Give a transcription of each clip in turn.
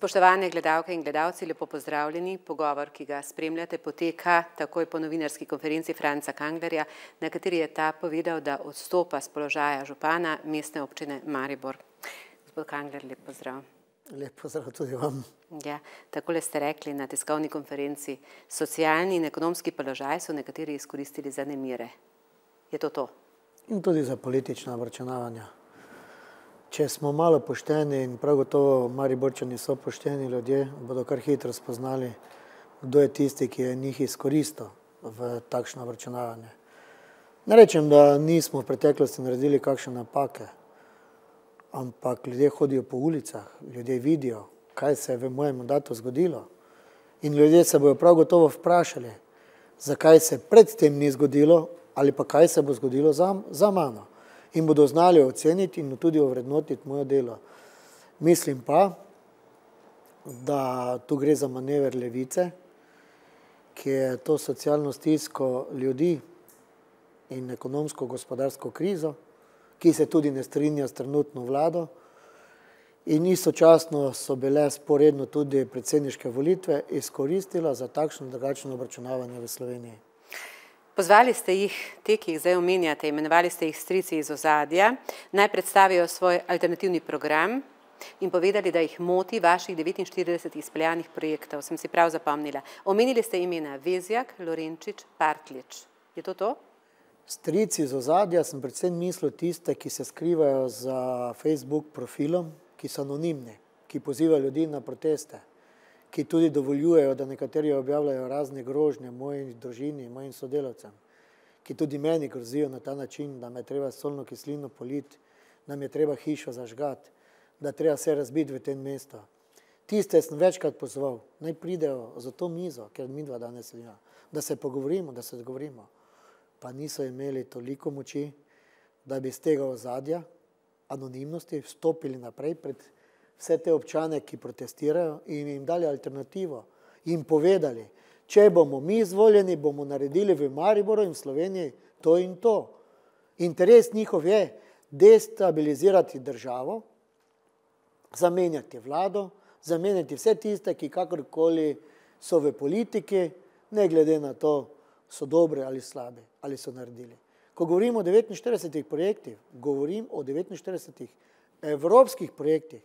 Spoštovane gledalke in gledalci, lepo pozdravljeni. Pogovor, ki ga spremljate, poteka takoj po novinarski konferenci Franca Kanglerja, na kateri je ta povedal, da odstopa z položaja župana Mestne občine Maribor. Gospod Kangler, lep pozdrav. Lep pozdrav tudi vam. Ja, takole ste rekli na tiskovni konferenci, socialni in ekonomski položaj so nekateri izkoristili za nemire. Je to to? In tudi za politična obračunavanja. Če smo malo pošteni in prav gotovo Mariborčani so pošteni ljudje, bodo kar hitro spoznali, kdo je tisti, ki je njih izkoristil v takšno obračunavanje. Ne rečem, da nismo v preteklosti naredili kakšne napake, ampak ljudje hodijo po ulicah, ljudje vidijo, kaj se je v mojem mandatu zgodilo. In ljudje se bojo prav gotovo vprašali, zakaj se predtem ni zgodilo ali pa kaj se bo zgodilo za mano. In bodo znali oceniti in tudi ovrednotiti moje delo. Mislim pa, da tu gre za manever levice, ki je to socialno stisko ljudi in ekonomsko-gospodarsko krizo, ki se tudi ne strinja s trenutno vlado, in istočasno so bile sporedno tudi predsedniške volitve izkoristila za takšno drugačno obračunavanje v Sloveniji. Pozvali ste jih, te, ki jih zdaj omenjate, imenovali ste jih strici iz ozadja, naj predstavijo svoj alternativni program in povedali, da jih moti vaših 49 izpeljanih projektov. Sem si prav zapomnila. Omenili ste imena Vezjak, Lorenčič, Partljič. Je to to? Strici iz ozadja sem predvsem mislil tiste, ki se skrivajo za Facebook profilom, ki so anonimni, ki pozivajo ljudi na proteste, ki tudi dovoljujejo, da nekateri objavljajo razne grožnje moji družini, mojim sodelavcem, ki tudi meni grozijo na ta način, da me je treba solno kislino politi, da mi je treba hišo zažgati, da treba vse razbiti v tem mestu. Tiste sem večkrat pozval, naj pridejo za to mizo, ker mi dva danes sedimo, da se pogovorimo, da se dogovorimo. Pa niso imeli toliko moči, da bi z tega ozadja, anonimnosti, vstopili naprej pred vse te občane, ki protestirajo, in jim dali alternativo. Jim povedali, če bomo mi izvoljeni, bomo naredili v Mariboru in v Sloveniji to in to. Interes njihov je destabilizirati državo, zamenjati vlado, zamenjati vse tiste, ki kakorkoli so v politiki, ne glede na to, so dobri ali slabi, ali so naredili. Ko govorim o 49 projektih, govorim o 49 evropskih projektih.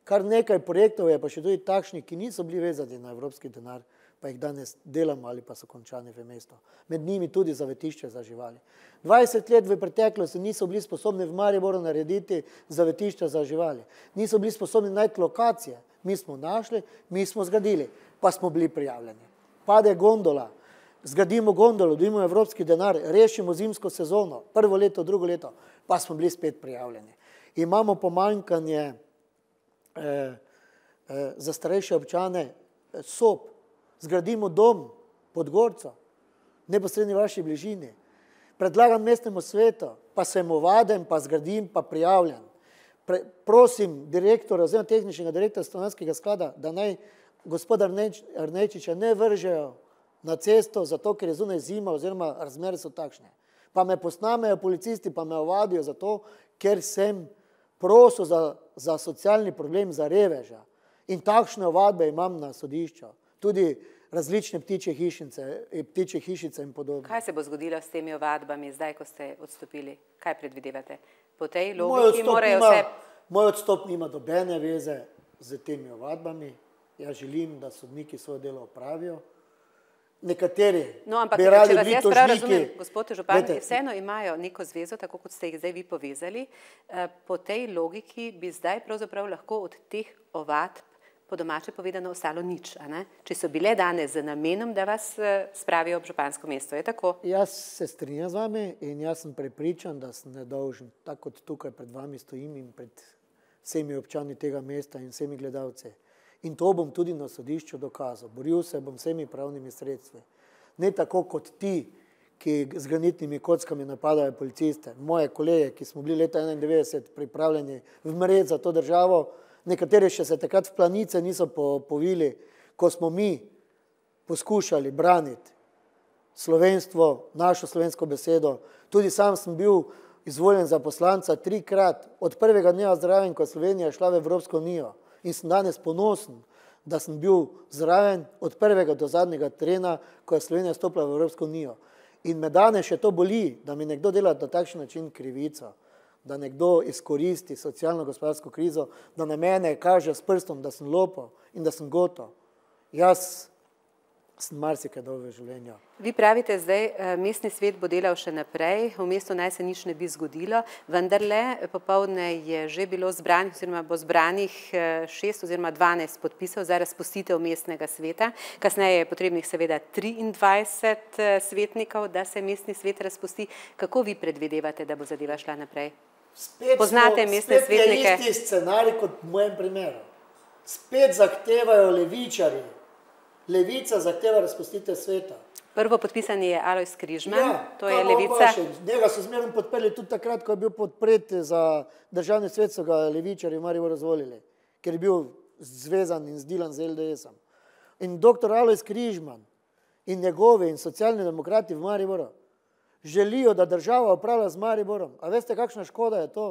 Kar nekaj projektov je pa še tudi takšnih, ki niso bili vezani na evropski denar, pa jih danes delamo ali pa so končani v mestu. Med njimi tudi zavetišče za živali. 20 let v preteklosti niso bili sposobni v Mariboru narediti zavetišča za živali. Niso bili sposobni najti lokacije. Mi smo našli, mi smo zgradili, pa smo bili prijavljeni. Pade gondola, zgradimo gondolo, dobimo evropski denar, rešimo zimsko sezono, prvo leto, drugo leto, pa smo bili spet prijavljeni. Imamo pomanjkanje za starejše občane sob, zgradimo dom pod Gorco, neposredni vaši bližini. Predlagam mestnemu svetu, pa sem ovaden, pa zgradim, pa prijavljen. Prosim direktora, oziroma tehničnega direktora Stanovanjskega sklada, da naj gospoda Arnejčiča ne vržejo na cesto, zato ker je zunaj zima oziroma razmere so takšne. Pa me posnamejo policisti, pa me ovadijo zato, ker sem prosil za socialni problem, za reveža. In takšne ovadbe imam na sodišču. Tudi različne ptičje hišice in podobno. Kaj se bo zgodilo s temi ovadbami zdaj, ko ste odstopili? Kaj predvidevate? Po tej logiki morajo vse... Moj odstop nima dobene veze z temi ovadbami. Jaz želim, da sodniki svoje delo opravijo. Nekateri bi radi bili tožniki. Gospod župan, vseeno imajo neko zvezo, tako kot ste jih zdaj vi povezali. Po tej logiki bi zdaj pravzaprav lahko od teh ovadb po domače povedano ostalo nič, a ne? Če so bile danes z namenom, da vas spravijo ob župansko mesto, je tako? Jaz se strinjam z vami in jaz sem prepričan, da sem nedolžen, tako kot tukaj pred vami stojim in pred vsemi občani tega mesta in vsemi gledalci. In to bom tudi na sodišču dokazal. Boril se bom vsemi pravnimi sredstvi. Ne tako kot ti, ki z granitnimi kockami napadajo policiste. Moje kolege, ki smo bili leta 1991 pripravljeni vmreti za to državo, nekateri še se takrat v Planice niso povili, ko smo mi poskušali braniti slovenstvo, našo slovensko besedo. Tudi sam sem bil izvoljen za poslanca 3-krat, od prvega dneva zraven, ko Slovenija šla v Evropsko unijo. In sem danes ponosen, da sem bil zraven od prvega do zadnjega trena, ko je Slovenija stopila v Evropsko unijo. In me danes še to boli, da mi nekdo dela na takšen način krivico, da nekdo izkoristi socialno-gospodarsko krizo, da na mene kaže s prstom, da sem lopov in da sem gotov. Jaz sem marsikaj dal v življenju. Vi pravite zdaj, mestni svet bo delal še naprej, v mestu naj se nič ne bi zgodilo, vendarle popoldne je že bilo zbranih oziroma bo zbranih 6 oziroma 12 podpisov za razpustitev mestnega sveta. Kasneje je potrebnih seveda 23 svetnikov, da se mestni svet razpusti. Kako vi predvidevate, da bo zadeva šla naprej? Poznate mestne svetnike? Spet je isti scenarij kot v mojem primeru. Spet zahtevajo levičarji. Levica zahteva razpustitev sveta. Prvo podpisani je Alojz Križman, to je Levica. Njega so zmerno podprli tudi takrat, ko je bil podpret za državni svet, so ga levičarji v Mariboru razvolili, ker je bil zvezan in zdilan z LDS-om. In dr. Alojz Križman in njegovi in socialni demokrati v Mariboru želijo, da država upravlja z Mariborom. A veste, kakšna škoda je to?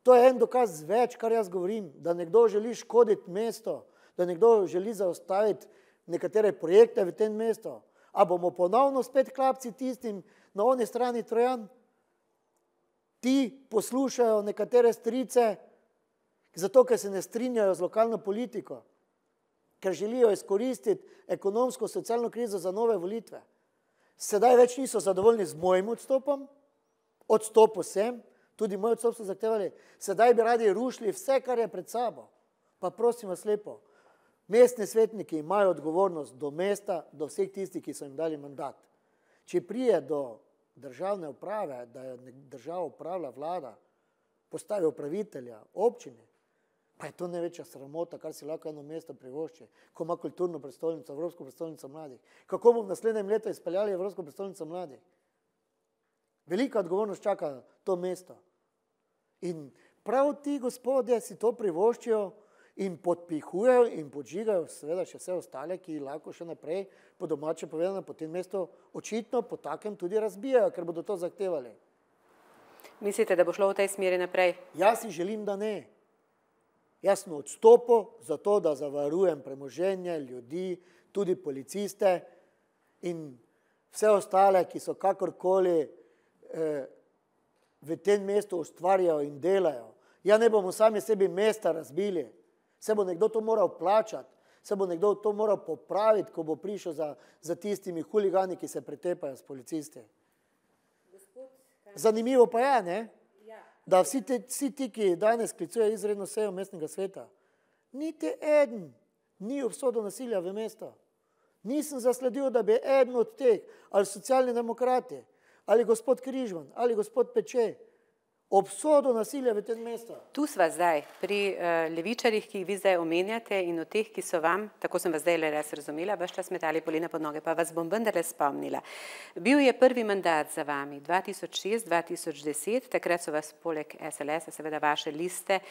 To je en dokaz več, kar jaz govorim, da nekdo želi škoditi mesto, da nekdo želi zaustaviti nekatere projekte v tem mestu. A bomo ponovno spet klapci tistim na oni strani Trojan? Ti poslušajo nekatere strice, zato ker se ne strinjajo z lokalno politiko, ker želijo izkoristiti ekonomsko, socialno krizo za nove volitve. Sedaj več niso zadovoljni z mojim odstopom, odstopu sem, tudi moj odstop so zahtevali, sedaj bi radi rušili vse, kar je pred sabo. Pa prosim vas lepo, mestni svetniki imajo odgovornost do mesta, do vseh tistih, ki so jim dali mandat. Če prije do državne uprave, da je država upravlja vlada, postavi upravitelja, občine, pa je to največja sramota, kar si lahko eno mesto privošči, ko ima kulturno prestolnico, Evropsko prestolnico mladih. Kako bomo v naslednjem letu izpeljali Evropsko prestolnico mladih? Velika odgovornost čaka to mesto. In prav ti gospodje si to privoščijo in podpihujejo in podžigajo seveda še vse ostale, ki lahko še naprej po domače povedano po tem mestu očitno po takem tudi razbijajo, ker bodo to zahtevali. Mislite, da bo šlo v tej smeri naprej? Jaz si želim, da ne. Jaz sem odstopil za to, da zavarujem premoženje ljudi, tudi policiste in vse ostale, ki so kakorkoli v tem mestu ustvarjajo in delajo. Ja, ne bomo sami sebi mesta razbili. Se bo nekdo to moral plačati, se bo nekdo to moral popraviti, ko bo prišel za tistimi huligani, ki se pretepajo s policisti. Zanimivo pa je, ne? Da vsi ti, ki danes sklicujejo izredno sejo mestnega sveta, niti eden ni obsodil nasilja v mesto. Nisem zasledil, da bi eden od teh, ali socialni demokrati, ali gospod Križman, ali gospod Peče, obsodil nasilja v tem mestu. Tu sva zdaj pri levičarjih, ki jih vi zdaj omenjate in o teh, ki so vam, tako sem vas zdaj le res razumela, ves čas metali polena pod noge, pa vas bom vendarle spomnila. Bil je prvi mandat za vami 2006-2010, takrat so vas poleg SLS-a, seveda vaše liste,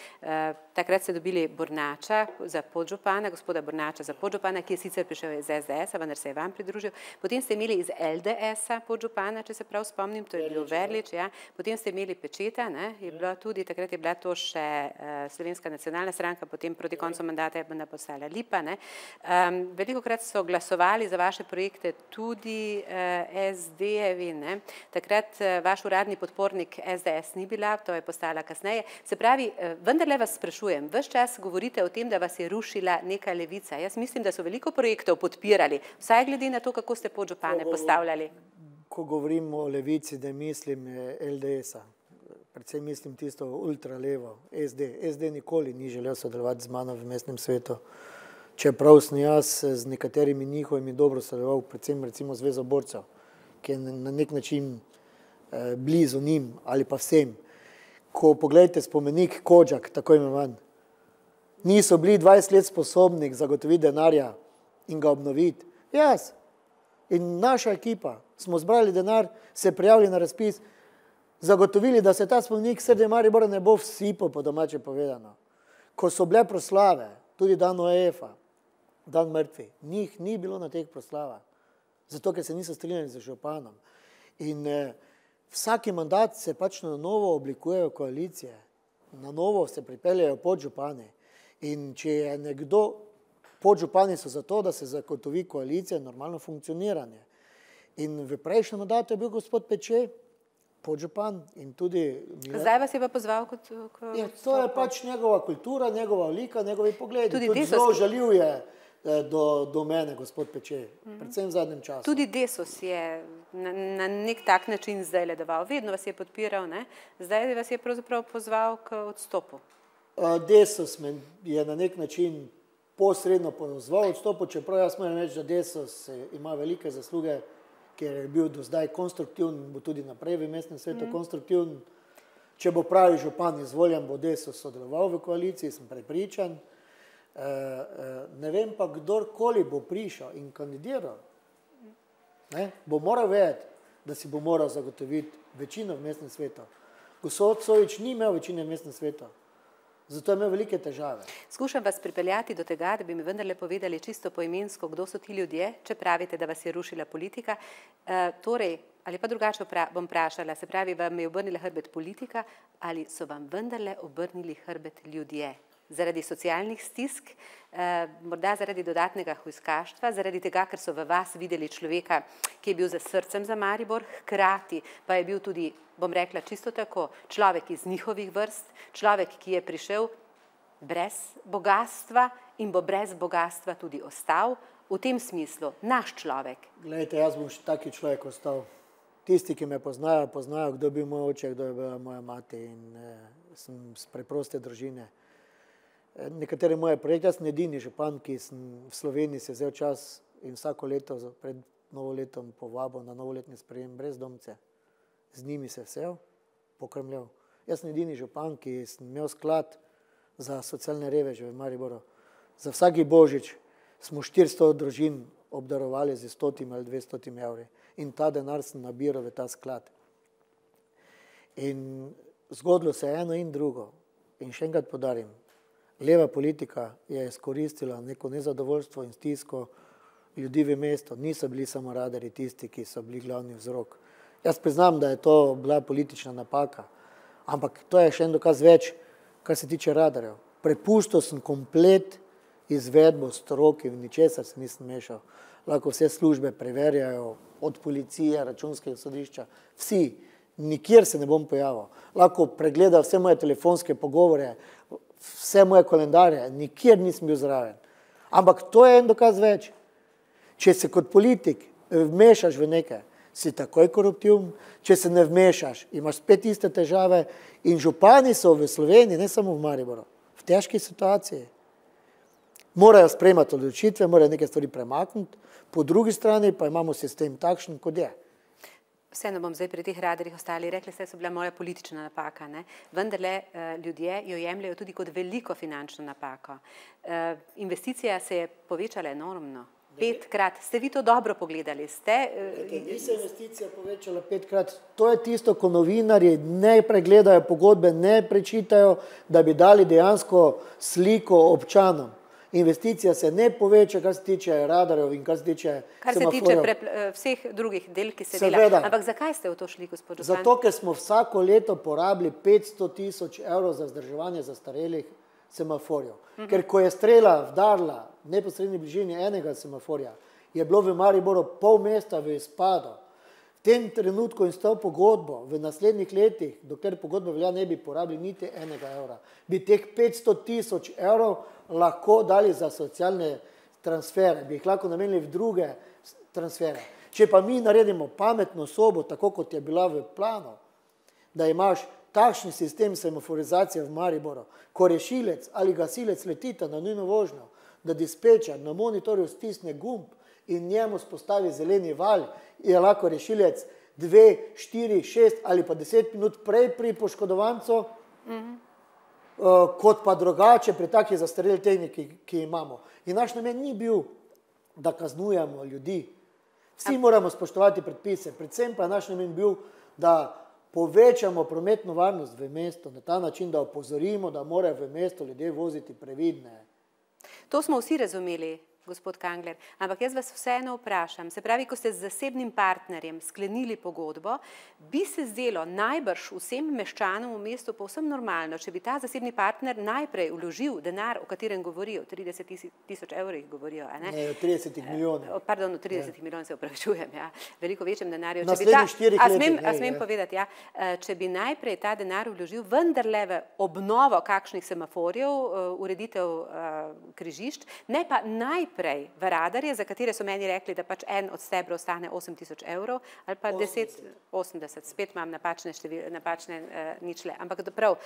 takrat ste dobili Bornača za podžupana, gospoda Bornača za podžupana, ki je sicer prišel iz SDS-a, vendar se je vam pridružil. Potem ste imeli iz LDS-a podžupana, če se prav spomnim, to je bil Verlič, ja. Potem ste imeli Pečeta, je bilo tudi, takrat je bila to še Slovenska nacionalna stranka, potem proti koncu mandata je bila postala Lipa. Velikokrat so glasovali za vaše projekte tudi SD-jevi. Takrat vaš uradni podpornik SDS ni bila, to je postala kasneje. Se pravi, vendarle vas sprašujem, ves čas govorite o tem, da vas je rušila neka levica. Jaz mislim, da so veliko projektov podpirali, vsaj glede na to, kako ste podžupane postavljali. Ko govorim o levici, da mislim LDS-a. Predvsem mislim tisto ultralevo, SD. SD nikoli ni želel sodelovati z mano v mestnem svetu. Čeprav sem jaz z nekaterimi njihovimi dobro sodeloval, predvsem recimo Zvezo borcev, ki je na nek način blizu njim ali pa vsem. Ko pogledate spomenik Kodžak, tako imenovan, niso bili 20 let sposobni zagotoviti denarja in ga obnoviti. Jaz in naša ekipa smo zbrali denar, se prijavili na razpis, zagotovili, da se ta spomenik sredi Maribora ne bo vsipal, po domače povedano. Ko so bile proslave, tudi dan OEF-a, dan mrtvi, njih ni bilo na teh proslavah, zato ker se niso strinjali z županom. In vsaki mandat se pač na novo oblikujejo koalicije, na novo se pripeljajo podžupani. In če je nekdo Podžupani so zato, da se zagotovi koalicija in normalno funkcioniranje. In v prejšnjem mandatu je bil gospod Peče, podžupan in tudi... Zdaj vas je pa pozval kot... To je pač njegova kultura, njegova lika, njegovi pogledi. Tudi zelo žaljiv je do mene, gospod Peče, predvsem v zadnjem času. Tudi Desus je na nek tak način zdaj ledoval. Vedno vas je podpiral, ne? Zdaj vas je pravzaprav pozval k odstopu. Desus me je na nek način posredno pozval odstopu, čeprav jaz moram reči, da Desus ima velike zasluge, ker je bil do zdaj konstruktivn, bo tudi naprej v mestnem svetu konstruktivn. Če bo pravi župan izvoljen, bo Desus sodeloval v koaliciji, sem prepričan. Ne vem pa, kdorkoli bo prišel in kandidiral, bo moral vedeti, da si bo moral zagotoviti večino v mestnem svetu. Gospod Sovič ni imel večine v mestnem svetu, zato je imel velike težave. Skušam vas pripeljati do tega, da bi mi vendarle povedali čisto poimensko, kdo so ti ljudje, če pravite, da vas je rušila politika. Torej, ali pa drugače bom vprašala, se pravi, vam je obrnila hrbet politika ali so vam vendarle obrnili hrbet ljudje? Zaradi socialnih stisk, morda zaradi dodatnega hujskaštva, zaradi tega, ker so v vas videli človeka, ki je bil za srcem za Maribor, hkrati pa je bil tudi, bom rekla čisto tako, človek iz njihovih vrst, človek, ki je prišel brez bogastva in bo brez bogastva tudi ostal, v tem smislu naš človek. Glejte, jaz bom še taki človek ostal. Tisti, ki me poznajo, poznajo, kdo je bil moj oče, kdo je bila moja mati in sem z preproste družine. Nekatere moje projekte, jaz sem edini župan, ki sem v Sloveniji se vzel čas in vsako leto pred novoletom povabil na novoletni sprejem brezdomce. Z njimi se vsel, pokrmljal. Jaz sem edini župan, ki sem imel sklad za socialne reveže v Mariboru. Za vsaki božič smo 400 družin obdarovali z 100 ali 200 evri in ta denar sem nabiral v ta sklad. In zgodilo se eno in drugo. In še enkrat podarim, leva politika je izkoristila neko nezadovoljstvo in stisko ljudi v mestu. Niso bili samo radarji tisti, ki so bili glavni vzrok. Jaz priznam, da je to bila politična napaka, ampak to je še en dokaz več, kar se tiče radarjev. Prepustil sem komplet izvedbo stroki, v ničesar se nisem mešal. Lahko vse službe preverjajo, od policije, računskega sodišča, vsi, nikjer se ne bom pojavil. Lahko pregleda vse moje telefonske pogovore, vse moje kalendarje, nikjer nisem bil zraven. Ampak to je en dokaz več. Če se kot politik vmešaš v nekaj, si takoj koruptiven, če se ne vmešaš, imaš spet iste težave in župani so v Sloveniji, ne samo v Mariboru, v težki situaciji. Morajo sprejemati odločitve, morajo neke stvari premakniti, po drugi strani pa imamo sistem takšen, kot je. Vseeno bom zdaj pri teh radarjih ostali. Rekli ste, so bila moja politična napaka. Vendarle ljudje jo jemljajo tudi kot veliko finančno napako. Investicija se je povečala enormno. 5-krat. Ste vi to dobro pogledali? Ni se investicija povečala 5-krat. To je tisto, ko novinarji ne pregledajo pogodbe, ne prečitajo, da bi dali dejansko sliko občanom. Investicija se ne poveča, kar se tiče radarjev in kar se tiče semaforjev. Kar se tiče vseh drugih del, ki se dela. Ampak zakaj ste v to šli, gospod župan? Zato, ker smo vsako leto porabili 500 000 evrov za vzdrževanje zastarelih semaforjev. Ker ko je strela vdarila v neposredni bližini enega semaforja, je bilo v Mariboru pol mesta v izpadu. V tem trenutku in s to pogodbo v naslednjih letih, dokler pogodba velja, ne bi porabili niti enega evra. Bi teh 500 000 evrov lahko dali za socialne transfere, bi jih lahko namenili v druge transfere. Če pa mi naredimo pametno sobo, tako kot je bila v planu, da imaš takšen sistem semaforizacije v Mariboru, ko rešilec ali gasilec letita na nujno vožnjo, da dispečer na monitorju stisne gumb in njemu spostavi zeleni val, je lahko rešilec 2, 4, 6 ali pa 10 minut prej pri poškodovancu, kot pa drugače pri takih zastarelih tehniki, ki imamo. In naš namen ni bil, da kaznujemo ljudi. Vsi moramo spoštovati predpise, predvsem pa naš namen bil, da povečamo prometno varnost v mestu na ta način, da opozorimo, da morajo v mestu ljudje voziti previdne. To smo vsi razumeli. gospod Kangler, ampak jaz vas vseeno vprašam. Se pravi, ko ste z zasebnim partnerjem sklenili pogodbo, bi se zdelo najbrž vsem meščanom v mestu povsem normalno, če bi ta zasebni partner najprej vložil denar, o katerem govorijo, 30.000 evrih govorijo, a ne? Ne, 30 milijonov. Pardon, 30 milijonov se upravičujem, ja, veliko večjem denarju. Naslednjih 4 letih. A smem povedati, ja, če bi najprej ta denar vložil vendarle v obnovo kakšnih semaforjev, ureditev križišč, ne pa najprej v radarje, za katere so meni rekli, da pač en od stebrov stane 8.000 evrov, ali pa 80, spet imam napačne ničle, ampak prav,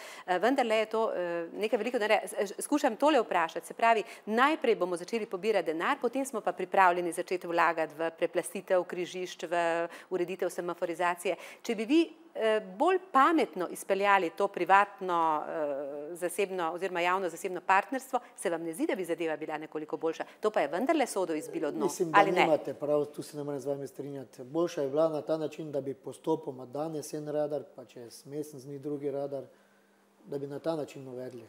vendarle je to nekaj veliko denarja. Skušam tole vprašati, se pravi, najprej bomo začeli pobirati denar, potem smo pa pripravljeni začeti vlagati v preplastitev križišč, v ureditev semaforizacije. Če bi vi bolj pametno izpeljali to privatno, zasebno oziroma javno-zasebno partnerstvo, se vam ne zdi, da bi zadeva bila nekoliko boljša. To pa je vendarle sodo izbilo dno, mislim, da ali ne? nimate prav, tu se ne morem z vami strinjati. Boljša je bila na ta način, da bi postopoma danes en radar, pa čez mesec dni drugi radar, da bi na ta način uvedli.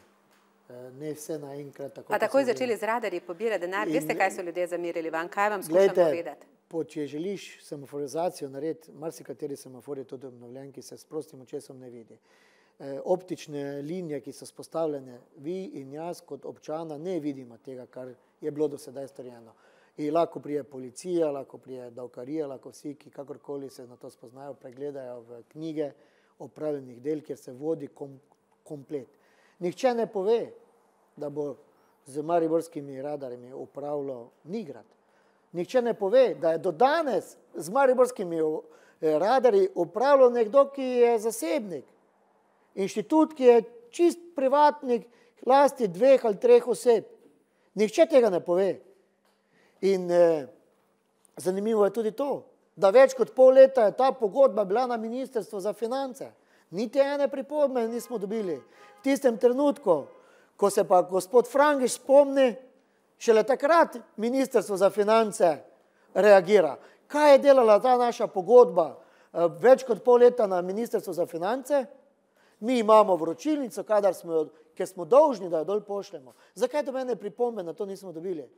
Ne vse naenkrat. A takoj začeli z radarji pobirati denar? Veste, kaj so ljudje zamerili vam? Kaj vam skušam povedati? Če želiš semaforizacijo narediti, marsikateri semafor je tudi obnovljen, ki se s prostim očesom ne vidi. Optične linije, ki so spostavljene, vi in jaz kot občana ne vidimo tega, kar je bilo do sedaj storjeno. In lahko prije policija, lahko prije davkarija, lahko vsi, ki kakorkoli se na to spoznajo, pregledajo v knjige opravljenih del, kjer se vodi komplet. Nihče ne pove, da bo z mariborskimi radarji upravljal Nigrad. Nihče ne pove, da je do danes z mariborskimi radarji upravljal nekdo, ki je zasebnik. Inštitut, ki je čist privatnik lasti 2 ali 3 oseb. Nihče tega ne pove. In zanimivo je tudi to, da več kot pol leta je ta pogodba bila na Ministrstvu za finance. Niti ene pripombe nismo dobili. V tistem trenutku, ko se pa gospod Frangiš spomni, šele takrat Ministrstvo za finance reagira. Kaj je delala ta naša pogodba več kot pol leta na Ministrstvu za finance? Mi imamo vročilnico, ker smo dolžni, da jo dol pošljemo. Zakaj do mene pripombe na to nismo dobili?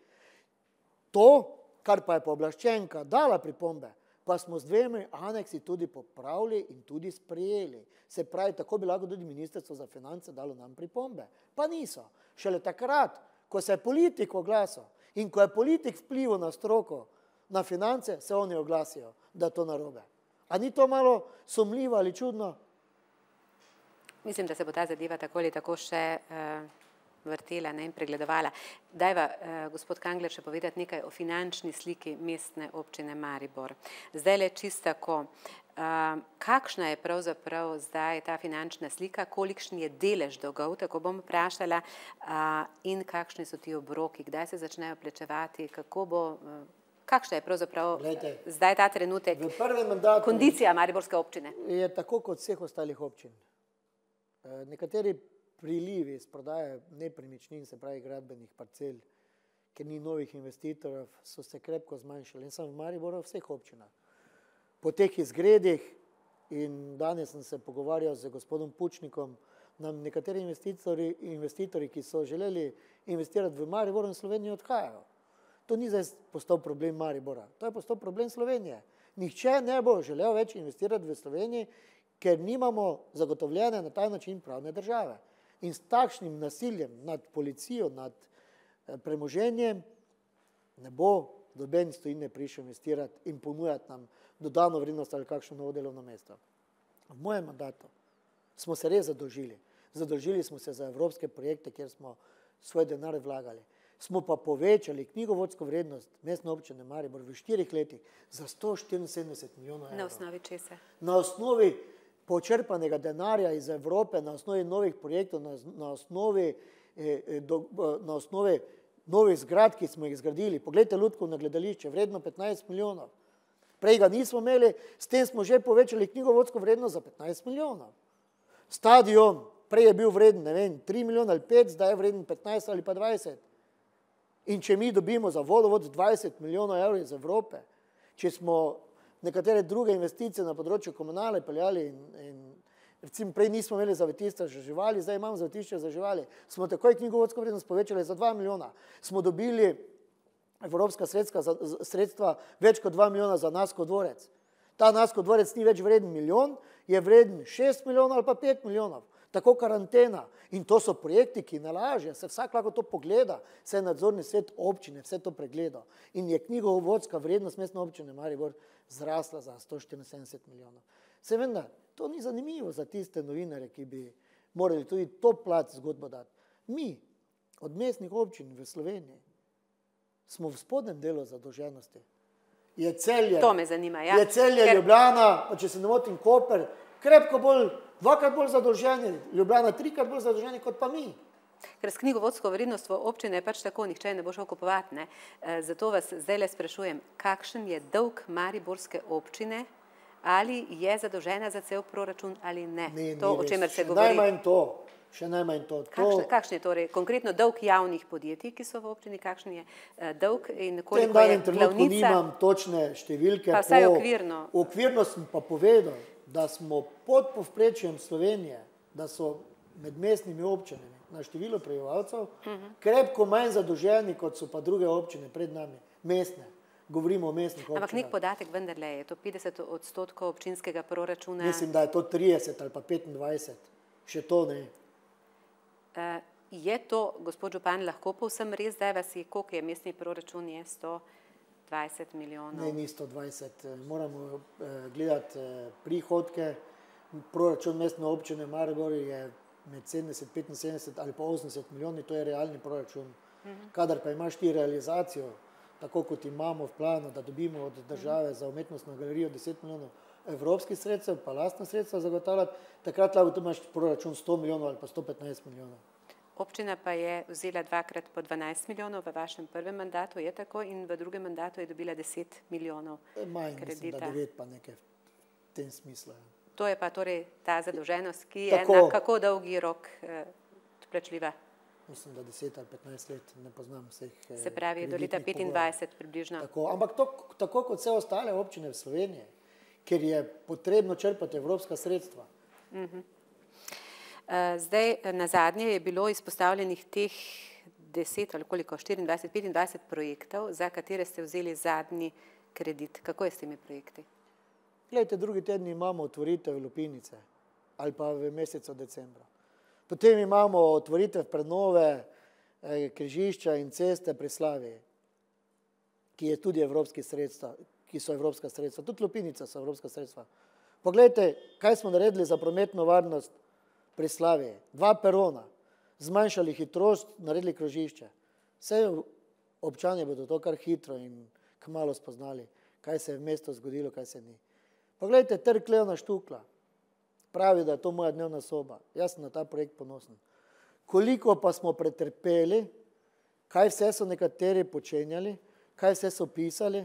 To, kar pa je pooblaščenka dala pripombe, pa smo z 2 aneksi tudi popravili in tudi sprejeli. Se pravi, tako bi lahko tudi Ministrstvo za finance dalo nam pripombe. Pa niso. Šele takrat, ko se je politik oglasil in ko je politik vplival na stroko, na finance, se oni oglasijo, da to narobe. A ni to malo sumljivo ali čudno? Mislim, da se bo ta zadeva tako ali tako še vrtela in pregledovala. Dajva, gospod Kangler, še povedati nekaj o finančni sliki mestne občine Maribor. Zdaj le čisto tako, kakšna je pravzaprav zdaj ta finančna slika, kolikšen je delež dolgov, tako bom vprašala, in kakšni so ti obroki, kdaj se začnejo plačevati, kako bo, kakšna je pravzaprav zdaj ta trenutek kondicija mariborske občine? Je tako kot vseh ostalih občin. Nekateri prilivi iz prodaje nepremičnin, se pravi gradbenih parcel, ker ni novih investitorjev, so se krepko zmanjšali. In sem v Mariboru v vseh občinah. Po teh izgredih, in danes sem se pogovarjal z gospodom Pučnikom, nam nekateri investitorji, ki so želeli investirati v Mariboru in Slovenijo, odhajajo. To ni zdaj postal problem Maribora, to je postal problem Slovenije. Nihče ne bo želel več investirati v Sloveniji, ker nimamo zagotovljene na ta način pravne države. In s takšnim nasiljem nad policijo, nad premoženjem, ne bo noben iz tujine prišel investirati in ponujati nam dodano vrednost ali kakšno novo delovno mesto. V mojem mandatu smo se res zadolžili. Zadolžili smo se za evropske projekte, kjer smo svoj denar vlagali. Smo pa povečali knjigovodsko vrednost mestne občine Maribor v 4 letih za 174 milijonov evrov. Na osnovi česa? Na osnovi počrpanega denarja iz Evrope, na osnovi novih projektov, na osnovi novih zgrad, ki smo jih zgradili. Poglejte Lutkovno gledališče, vredno 15 milijonov. Prej ga nismo imeli, s tem smo že povečali knjigovodsko vrednost za 15 milijonov. Stadion, prej je bil vreden, ne vem, 3 milijona ali 5, zdaj je vreden 15 ali pa 20. In če mi dobimo za vodovod 20 milijonov evrov iz Evrope, če smo nekatere druge investicije na področju komunale peljali in recimo prej nismo imeli zavetišča za živali, zdaj imamo zavetišče za živali, smo takoj knjigovodsko vrednost povečali za 2 milijona. Smo dobili evropska sredstva več kot 2 milijona za Naskov dvorec. Ta Naskov dvorec ni več vreden milijon, je vreden 6 milijonov ali pa 5 milijonov. Tako karantena. In to so projekti, ki ne lažje, se vsak lahko to pogleda, se je nadzorni svet občine, vse to pregleda. In je knjigovodska vrednost mestne občine Maribor zrasla za 174 milijonov. Se vendar, to ni zanimivo za tiste novinare, ki bi morali tudi to plat zgodbo dati. Mi, od mestnih občin v Sloveniji, smo v spodnjem delu zadolženosti. Je Celje, to me zanima, ja. Je Celje, Ljubljana, pa če se ne motim Koper, krepko bolj, dvakrat bolj zadolženi, Ljubljana trikrat bolj zadolženi kot pa mi. Ker s knjigovodsko vrednostjo občine je pač tako, nihče ne bo šel kupovati, ne. Zato vas zdaj le sprašujem, kakšen je dolg mariborske občine, ali je zadolžena za cel proračun ali ne. To, o čemer se govori. Še najmanj to. Kakšen je torej konkretno dolg javnih podjetij, ki so v občini, kakšen je dolg in koliko je glavnica? V tem danem trenutku nimam točne številke. Pa vsaj okvirno. Okvirno sem pa povedal, da smo pod povprečjem Slovenije, da so med mestnimi občinami na število prebivalcev krepko manj zadolženi, kot so pa druge občine pred nami, mestne. Govorimo o mestnih občinah. Ampak nek podatek vendarle je to 50% občinskega proračuna. Mislim, da je to 30 ali pa 25. Še to ne. Je to, gospod župan, lahko povsem res, da vas je, koliko je mestni proračun, je 120 milijonov? Ne, ni 120. Moramo gledati prihodke. Proračun mestne občine Maribor je med 70, 75 ali pa 80 milijoni, to je realni proračun. Kadar pa imaš ti realizacijo, tako kot imamo v planu, da dobimo od države za umetnostno galerijo 10 milijonov evropskih sredstev, pa lastna sredstva zagotavljati, takrat lahko tu imaš proračun 100 milijonov ali pa 115 milijonov. Občina pa je vzela dvakrat po 12 milijonov v vašem prvem mandatu, je tako, in v drugem mandatu je dobila 10 milijonov kredita. Manj, mislim, da 9 pa nekaj v tem smislu. To je pa torej ta zadolženost, ki je na kako dolgi rok plačljiva? Mislim, da 10 ali 15 let, ne poznam vseh. Se pravi, do leta 25 približno. Ampak tako kot vse ostale občine v Sloveniji, ker je potrebno črpati evropska sredstva. Zdaj, na zadnje je bilo izpostavljenih teh 10 ali koliko, 24, 25 projektov, za katere ste vzeli zadnji kredit. Kako je s temi projekti? Glejte, drugi teden imamo otvoritev Lupinice ali pa v mesecu decembra. Potem imamo otvoritev prenove križišča in ceste pri Slaviji, ki je tudi evropski sredstva, ki so evropska sredstva. Tudi Lupinica so evropska sredstva. Poglejte, kaj smo naredili za prometno varnost pri Slaviji. 2 perona, zmanjšali hitrost, naredili krožišče. Vse občani bodo to kar hitro in kmalu spoznali, kaj se je v mestu zgodilo, kaj se ni. Poglejte, Trg Leona Štukla. Pravi, da je to moja dnevna soba. Jaz sem na ta projekt ponosen. Koliko pa smo pretrpeli, kaj vse so nekateri počenjali, kaj vse so pisali.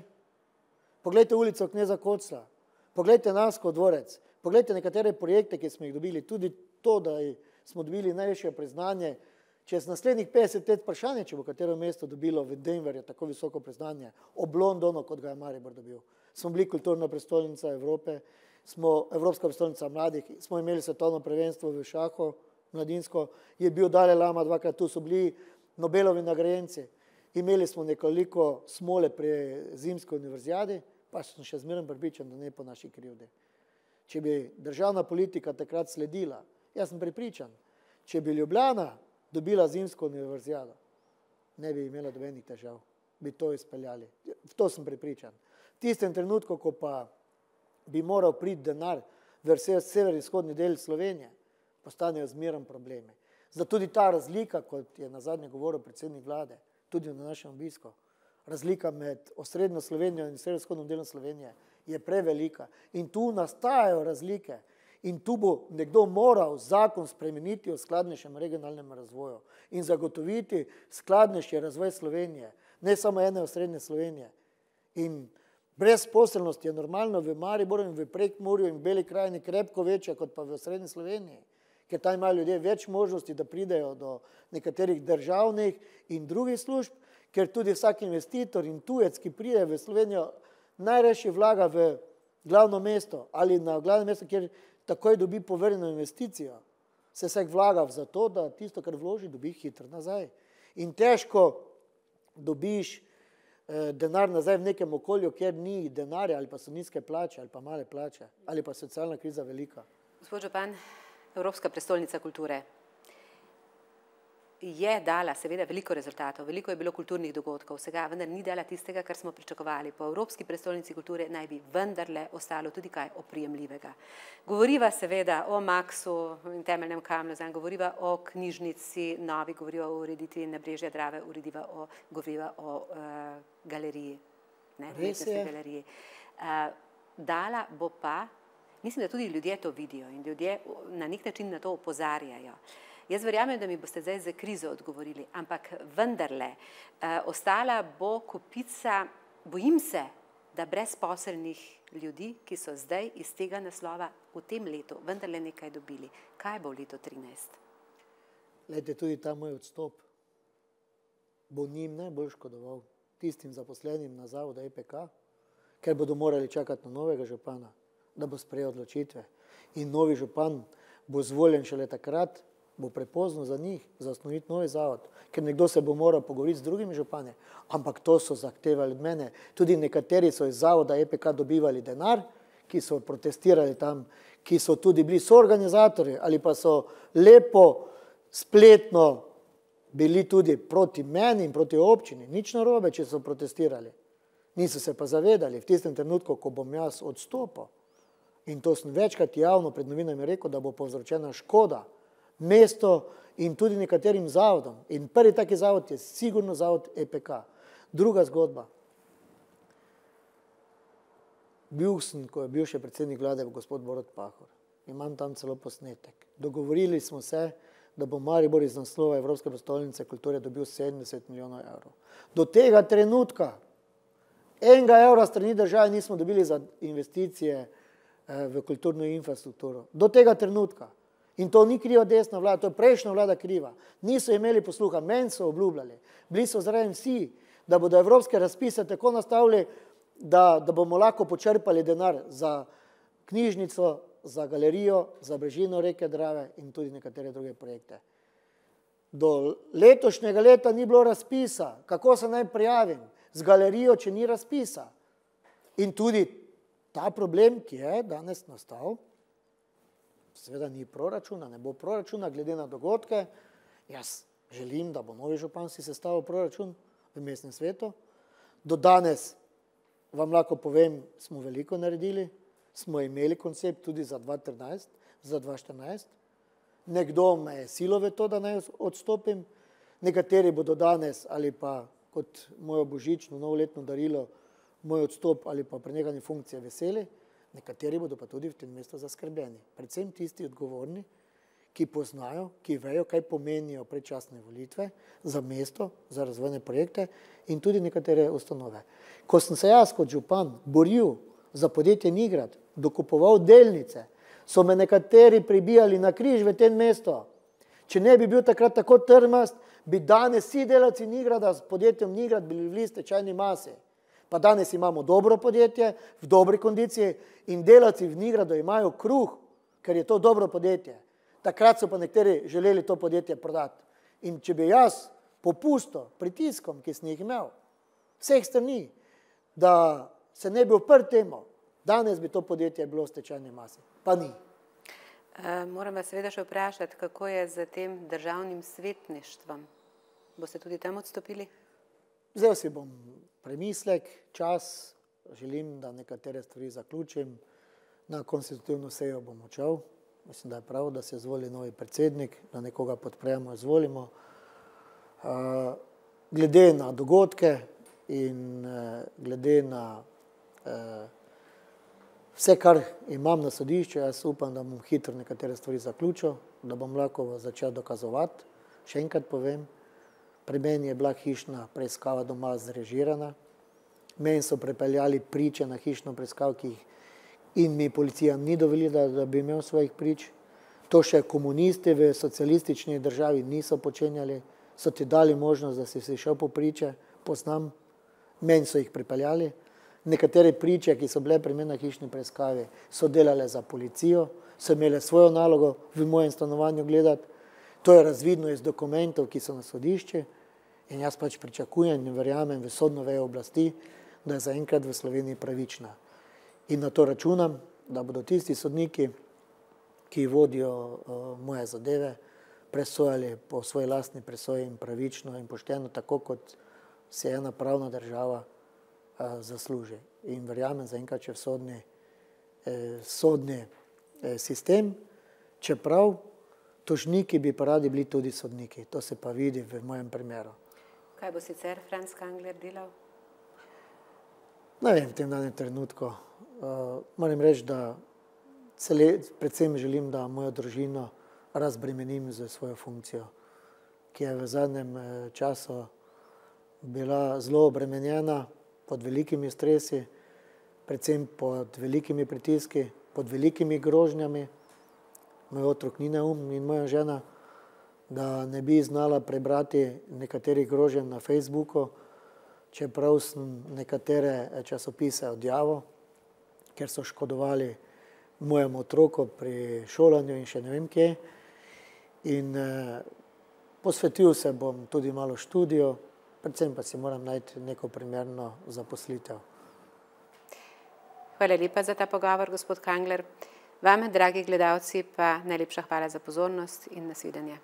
Poglejte ulico Kneza Kocla, poglejte Naskov dvorec, poglejte nekatere projekte, ki smo jih dobili. Tudi to, da smo dobili najvišje priznanje. Čez naslednjih 50 let vprašanje, če bo katero mesto dobilo v Denverju tako visoko priznanje, ob Londonu, kot ga je Maribor dobil. Smo bili kulturna prestolnica Evrope, smo Evropska prestolnica mladih, smo imeli svetovno prvenstvo v šahu, mladinsko, je bil Dalaj Lama 2-krat tu, so bili Nobelovi nagrajenci. Imeli smo nekoliko smole pri zimski univerzijadi, pa sem še zmeraj prepričan, da ne po naši krivdi. Če bi državna politika takrat sledila, jaz sem prepričan, če bi Ljubljana dobila zimsko univerzijado, ne bi imela dobenih težav, bi to izpeljali. V to sem prepričan. V tistem trenutku, ko pa bi moral priti denar v sever-izhodni del Slovenije, postanejo zmeraj problemi. Zato tudi ta razlika, kot je nazadnje govoril predsednik vlade, tudi na našem obisku, razlika med osrednjo Slovenijo in severovzhodnim delom Slovenije je prevelika. In tu nastajajo razlike. In tu bo nekdo moral zakon spremeniti o skladnejšem regionalnem razvoju in zagotoviti skladnejši razvoj Slovenije, ne samo ene osrednje Slovenije. In brezposelnost je normalno v Mariboru in v Prekmurju in v Beli krajini krepko večja kot pa v osrednji Sloveniji, ker tam imajo ljudje več možnosti, da pridejo do nekaterih državnih in drugih služb, ker tudi vsak investitor in tujec, ki pride v Slovenijo, najrajši vlaga v glavno mesto ali na glavno mesto, kjer takoj dobi povrnjeno investicijo. Se vsak vlaga za to, da tisto, kar vloži, dobi hitro nazaj. In težko dobiš denar nazaj v nekem okolju, kjer ni denarja ali pa so nizke plače ali pa male plače ali pa socialna kriza velika. Gospod župan, Evropska prestolnica kulture je dala seveda veliko rezultatov, veliko je bilo kulturnih dogodkov, vsega, vendar ni dala tistega, kar smo pričakovali. Po Evropski prestolnici kulture naj bi vendarle ostalo tudi kaj oprijemljivega. Govoriva seveda o Maksu in temeljnem kamnu, govoriva o knjižnici novi, govoriva o ureditvi Nabrežja Drave, govoriva o galeriji. Res je. Galeriji. Dala bo pa, mislim, da tudi ljudje to vidijo in ljudje na nek način na to opozarjajo. Jaz verjamem, da mi boste zdaj za krizo odgovorili, ampak vendarle ostala bo kopica, bojim se, da brezposelnih ljudi, ki so zdaj iz tega naslova v tem letu vendarle nekaj dobili. Kaj bo v letu 2013? Glejte, tudi ta moj odstop bo njim najbolj škodoval, tistim zaposlenim na zavodu EPK, ker bodo morali čakati na novega župana, da bo sprejel odločitve. In novi župan bo zvoljen šele takrat, bo prepozno za njih zasnoviti novi zavod, ker nekdo se bo moral pogovoriti z drugimi župani, ampak to so zahtevali od mene. Tudi nekateri so iz zavoda EPK dobivali denar, ki so protestirali tam, ki so tudi bili soorganizatorji ali pa so lepo spletno bili tudi proti meni in proti občini. Nič narobe, če so protestirali. Niso se pa zavedali v tistem trenutku, ko bom jaz odstopil. In to sem večkrat javno pred novinami rekel, da bo povzročena škoda mesto in tudi nekaterim zavodom. In prvi taki zavod je sigurno zavod EPK. Druga zgodba. Bil sem, ko je bil še predsednik vlade, gospod Borut Pahor. Imam tam celo posnetek. Dogovorili smo se, da bo Maribor iz naslova Evropske prestolnice kulture dobil 70 milijonov evrov. Do tega trenutka enega evra strani države nismo dobili za investicije v kulturno infrastrukturo. Do tega trenutka. In to ni kriva desna vlada, to je prejšnja vlada kriva. Niso imeli posluha, meni so obljubljali. Bili so zraven vsi, da bodo evropske razpise tako nastavili, da bomo lahko počrpali denar za knjižnico, za galerijo, za brežino reke Drave in tudi nekatere druge projekte. Do letošnjega leta ni bilo razpisa. Kako se naj prijavim z galerijo, če ni razpisa? In tudi ta problem, ki je danes nastal, seveda ni proračuna, ne bo proračuna, glede na dogodke. Jaz želim, da bo novi župan si sestavil proračun v mestnem svetu. Do danes, vam lahko povem, smo veliko naredili, smo imeli koncept tudi za 2013, za 2014. Nekdo me je silo v to, da naj odstopim. Nekateri bodo danes ali pa kot mojo božično novoletno darilo, moj odstop ali pa prenehanje funkcije veseli. Nekateri bodo pa tudi v tem mestu zaskrbljeni. Predvsem tisti odgovorni, ki poznajo, ki vejo, kaj pomenijo predčasne volitve za mesto, za razvojne projekte in tudi nekatere ustanove. Ko sem se jaz kot župan boril za podjetje Nigrad, dokupoval delnice, so me nekateri pribijali na križ v tem mestu. Če ne bi bil takrat tako trmast, bi danes vsi delavci Nigrada s podjetjem Nigrad bili v stečajni masi. Pa danes imamo dobro podjetje, v dobri kondiciji in delavci v Nigradu imajo kruh, ker je to dobro podjetje. Takrat so pa nekateri želeli to podjetje prodati. In če bi jaz popustil pritiskom, ki sem jih imel, vseh strani, da se ne bi uprl temu, danes bi to podjetje bilo v stečajni masi. Pa ni. Moram vas seveda še vprašati, kako je z tem državnim svetništvom? Boste tudi tam odstopili? Vzel si bom premislek, čas, želim, da nekatere stvari zaključim. Na konstitutivno sejo bom odšel. Mislim, da je prav, da se izvoli novi predsednik, da nekoga podpremo, izvolimo. Glede na dogodke in glede na vse, kar imam na sodišču, jaz upam, da bom hitro nekatere stvari zaključil, da bom lahko začel dokazovati. Še enkrat povem, pri meni je bila hišna preiskava doma zrežirana. Meni so prepeljali priče na hišno preiskavo, in mi policija ni dovolila, da bi imel svojih prič. To še komunisti v socialistični državi niso počenjali, so ti dali možnost, da si šel po priče, poznam, meni so jih pripeljali. Nekatere priče, ki so bile pri meni na hišni preiskavi, so delale za policijo, so imele svojo nalogo v mojem stanovanju gledati. To je razvidno iz dokumentov, ki so na sodišči In jaz pač pričakujem in verjamem v sodno vejo oblasti, da je zaenkrat v Sloveniji pravična. In na to računam, da bodo tisti sodniki, ki vodijo moje zadeve, presojali po svoji lastni presoji in pravično in pošteno, tako kot se ena pravna država zasluži. In verjamem zaenkrat, če v sodni sistem, čeprav tožniki bi pa radi bili tudi sodniki. To se pa vidi v mojem primeru. Kaj bo sicer Franc Kangler delal? Ne vem, v tem danem trenutku. Moram reči, da predvsem želim, da mojo družino razbremenim za svojo funkcijo, ki je v zadnjem času bila zelo obremenjena pod velikimi stresi, predvsem pod velikimi pritiski, pod velikimi grožnjami. Moj otrok ni neum in moja žena, da ne bi znala prebrati nekaterih groženj na Facebooku, čeprav sem nekatere časopise odjavil, ker so škodovali mojemu otroku pri šolanju in še ne vem kje. In posvetil se bom tudi malo študiju, predvsem pa si moram najti neko primerno zaposlitev. Hvala lepa za ta pogovor, gospod Kangler. Vam, dragi gledalci, pa najlepša hvala za pozornost in nasvidenje.